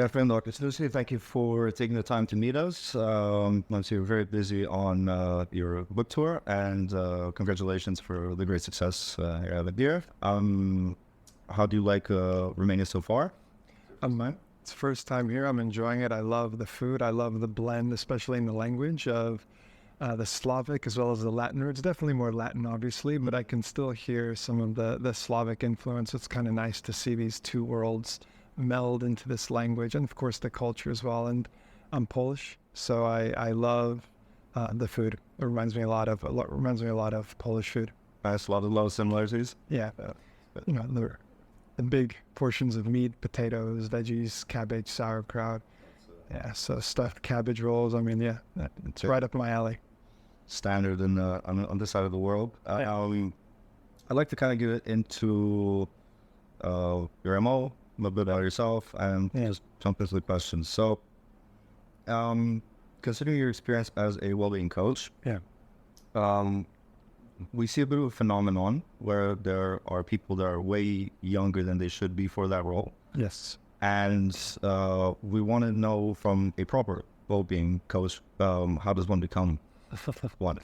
my friend, Dr. Sniewski, thank you for taking the time to meet us. Once you're very busy on your book tour, and congratulations for the great success here. How do you like Romania so far? It's first time here. I'm enjoying it. I love the food. I love the blend, especially in the language of the Slavic as well as the Latin. It's definitely more Latin, obviously, but I can still hear some of the Slavic influence. It's kind of nice to see these two worlds meld into this language, and of course the culture as well. And I'm Polish, so I love the food. It reminds me a lot of Polish food. Nice, a lot of similarities. Yeah, you know, the big portions of meat, potatoes, veggies, cabbage, sauerkraut. Yeah, so stuffed cabbage rolls. I mean, yeah, it's right up my alley. Standard on this side of the world. I'd like to kind of get into your MO, a little bit about yourself, and just jump into the questions. So, considering your experience as a wellbeing coach, we see a bit of a phenomenon where there are people that are way younger than they should be for that role. Yes. And we want to know from a proper wellbeing coach, how does one become one?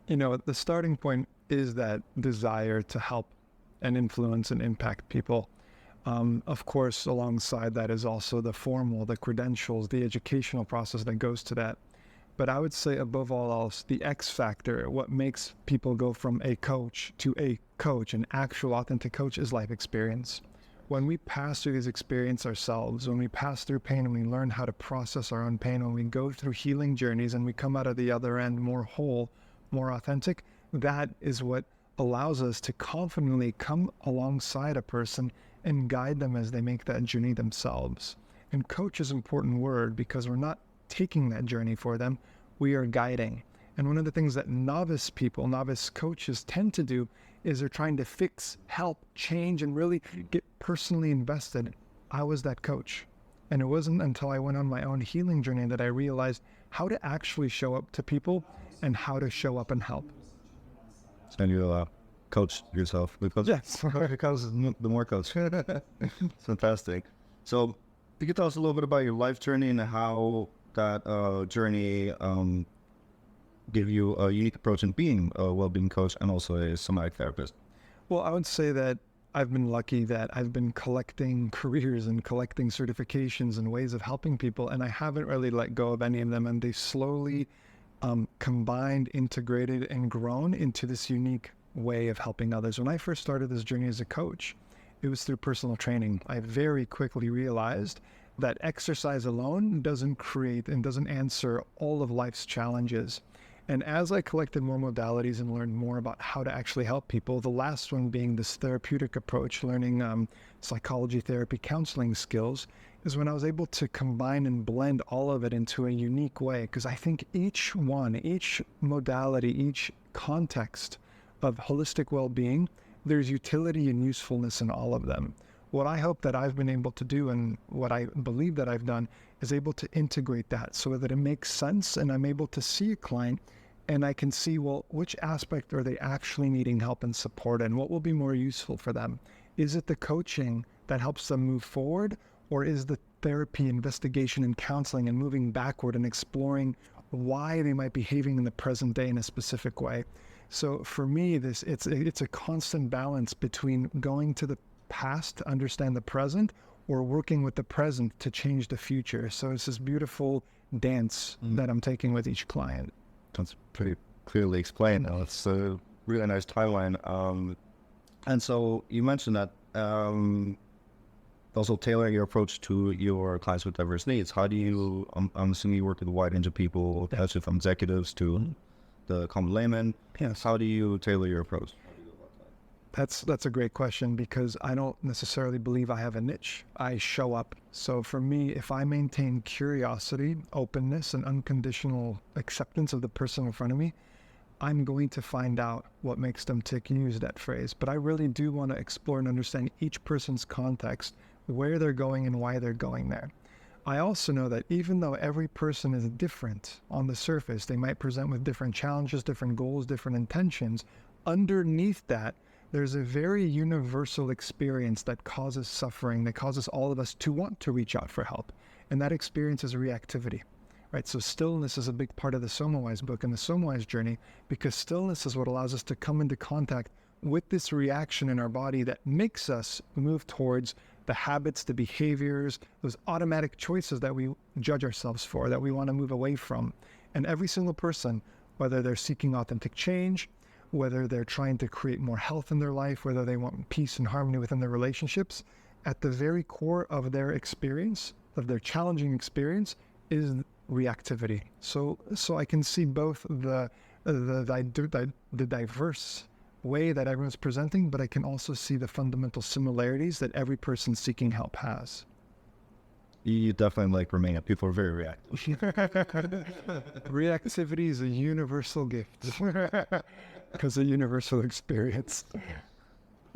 You know, the starting point is that desire to help and influence and impact people. Of course, alongside that is also the formal, the credentials, the educational process that goes to that. But I would say above all else, the X factor, what makes people go from a coach to a coach, an actual authentic coach, is life experience. When we pass through this experience ourselves, when we pass through pain and we learn how to process our own pain, when we go through healing journeys and we come out of the other end more whole, more authentic, that is what allows us to confidently come alongside a person and guide them as they make that journey themselves. And coach is an important word because we're not taking that journey for them, we are guiding. And one of the things that novice coaches tend to do is they're trying to fix, help, change, and really get personally invested. I was that coach. And it wasn't until I went on my own healing journey that I realized how to actually show up to people and how to show up and help. So you coach yourself? Because yes. Because the more coach. Fantastic. So you could tell us a little bit about your life journey and how that journey give you a unique approach in being a well-being coach and also a somatic therapist? Well, I would say that I've been lucky that I've been collecting careers and collecting certifications and ways of helping people, and I haven't really let go of any of them, and they've slowly combined, integrated, and grown into this unique way of helping others. When I first started this journey as a coach, it was through personal training. I very quickly realized that exercise alone doesn't create and doesn't answer all of life's challenges. And as I collected more modalities and learned more about how to actually help people, the last one being this therapeutic approach, learning psychology, therapy, counseling skills, is when I was able to combine and blend all of it into a unique way. Because I think each modality, each context of holistic well-being, there's utility and usefulness in all of them. What I hope that I've been able to do, and what I believe that I've done, is able to integrate that so that it makes sense and I'm able to see a client and I can see, well, which aspect are they actually needing help and support and what will be more useful for them? Is it the coaching that helps them move forward, or is the therapy, investigation, and counseling and moving backward and exploring why they might be behaving in the present day in a specific way? So for me, it's a constant balance between going to the past to understand the present or working with the present to change the future. So it's this beautiful dance that I'm taking with each client. That's pretty clearly explained. It's a really nice timeline. And so you mentioned that also tailoring your approach to your clients with diverse needs. How do you, I'm assuming you work with a wide range of people, especially from executives to the common layman. Yes. How do you tailor your approach? That's a great question, because I don't necessarily believe I have a niche. I show up. So for me, if I maintain curiosity, openness, and unconditional acceptance of the person in front of me, I'm going to find out what makes them tick. You use that phrase. But I really do want to explore and understand each person's context, where they're going and why they're going there. I also know that even though every person is different on the surface, they might present with different challenges, different goals, different intentions. Underneath that, there's a very universal experience that causes suffering, that causes all of us to want to reach out for help. And that experience is reactivity, right? So stillness is a big part of the Somawise book and the Somawise journey, because stillness is what allows us to come into contact with this reaction in our body that makes us move towards the habits, the behaviors, those automatic choices that we judge ourselves for, that we want to move away from. And every single person, whether they're seeking authentic change, whether they're trying to create more health in their life, whether they want peace and harmony within their relationships, at the very core of their experience, of their challenging experience, is reactivity. So I can see both the diverse way that everyone's presenting, but I can also see the fundamental similarities that every person seeking help has. You definitely like Romania. People are very reactive. Reactivity is a universal gift because a universal experience.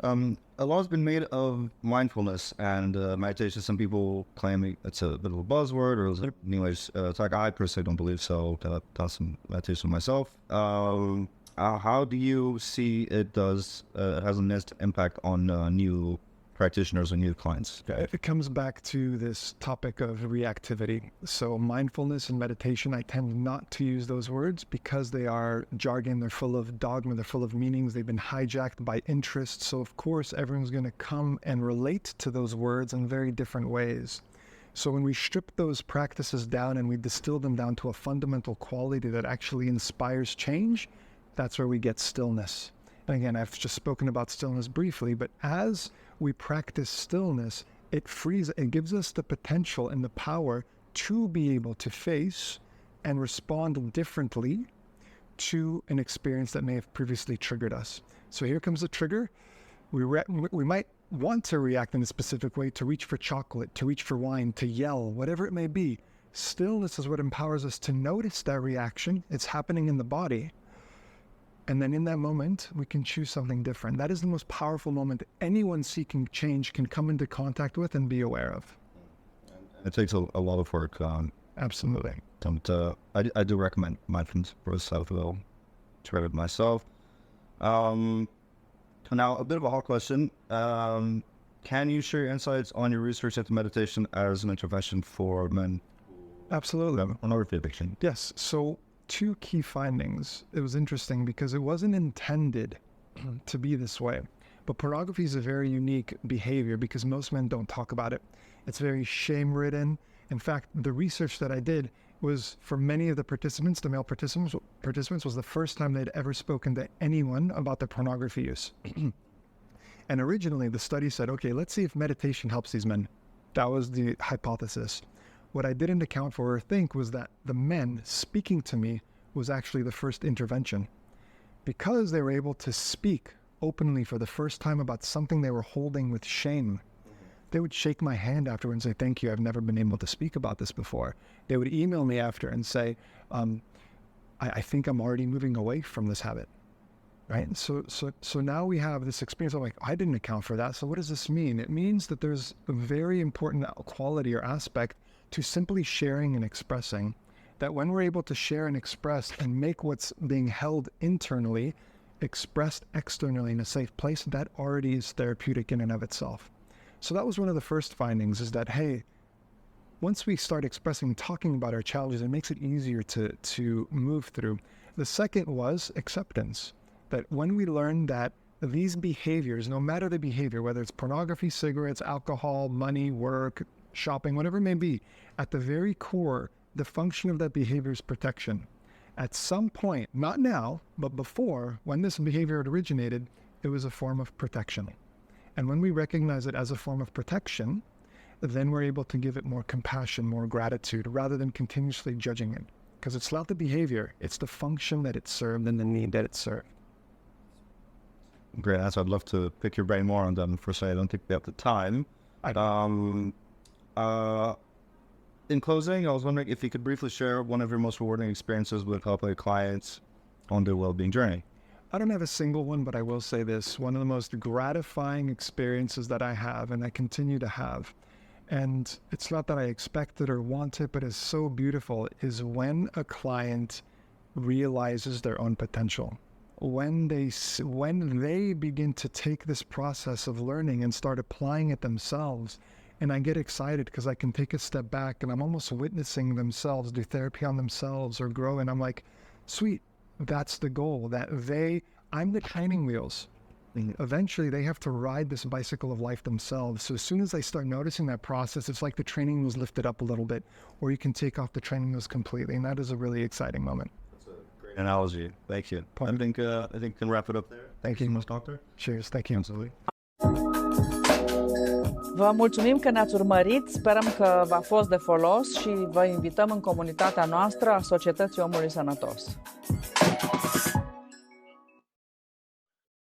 A lot has been made of mindfulness and meditation. Some people claim it's a bit of a buzzword, or anyways, it's like I personally don't believe so. I've done some meditation myself. How do you see it has a negative impact on new practitioners and new clients? It comes back to this topic of reactivity. So mindfulness and meditation, I tend not to use those words because they are jargon, they're full of dogma, they're full of meanings, they've been hijacked by interest. So of course, everyone's going to come and relate to those words in very different ways. So when we strip those practices down and we distill them down to a fundamental quality that actually inspires change, that's where we get stillness. And again, I've just spoken about stillness briefly, but as we practice stillness, it gives us the potential and the power to be able to face and respond differently to an experience that may have previously triggered us. So here comes the trigger. We might want to react in a specific way, to reach for chocolate, to reach for wine, to yell, whatever it may be. Stillness is what empowers us to notice that reaction. It's happening in the body. And then in that moment, we can choose something different. That is the most powerful moment anyone seeking change can come into contact with and be aware of. It takes a lot of work. Absolutely. I do recommend mindfulness for myself. I'll try it myself. Now, a bit of a hard question. Can you share your insights on your research into meditation as an intervention for men? Absolutely. Pornography addiction. Yes. So 2 key findings. It was interesting because it wasn't intended to be this way. But pornography is a very unique behavior because most men don't talk about it. It's very shame-ridden. In fact, the research that I did was for many of the participants, the male participants was the first time they'd ever spoken to anyone about their pornography use. And originally the study said, okay, let's see if meditation helps these men. That was the hypothesis. What I didn't account for or think was that the men speaking to me was actually the first intervention. Because they were able to speak openly for the first time about something they were holding with shame, they would shake my hand after and say, thank you, I've never been able to speak about this before. They would email me after and say, I think I'm already moving away from this habit. Right? So now we have this experience of like, I didn't account for that. So what does this mean? It means that there's a very important quality or aspect to simply sharing and expressing, that when we're able to share and express and make what's being held internally expressed externally in a safe place, that already is therapeutic in and of itself. So that was one of the first findings, is that, hey, once we start expressing, talking about our challenges, it makes it easier to move through. The second was acceptance, that when we learn that these behaviors, no matter the behavior, whether it's pornography, cigarettes, alcohol, money, work, shopping, whatever it may be, at the very core, the function of that behavior is protection. At some point, not now, but before, when this behavior had originated, it was a form of protection. And when we recognize it as a form of protection, then we're able to give it more compassion, more gratitude, rather than continuously judging it. Because it's not the behavior, it's the function that it served and the need that it served. Great answer. I'd love to pick your brain more on that. Unfortunately, I don't think we have the time. In closing, I was wondering if you could briefly share one of your most rewarding experiences with helping clients on their well-being journey. I don't have a single one, but I will say this. One of the most gratifying experiences that I have, and I continue to have, and it's not that I expect it or want it, but it's so beautiful, is when a client realizes their own potential. When they begin to take this process of learning and start applying it themselves, And I get excited because I can take a step back and I'm almost witnessing themselves do therapy on themselves or grow. And I'm like, sweet, that's the goal, that I'm the training wheels. Eventually they have to ride this bicycle of life themselves. So as soon as they start noticing that process, it's like the training wheels lifted up a little bit, or you can take off the training wheels completely. And that is a really exciting moment. That's a great analogy. Thank you. I think we can wrap it up there. Thank you. Doctor. Cheers. Thank you. Absolutely. Vă mulțumim că ne-ați urmărit, sperăm că v-a fost de folos și vă invităm în comunitatea noastră a Societății Omului Sănătos.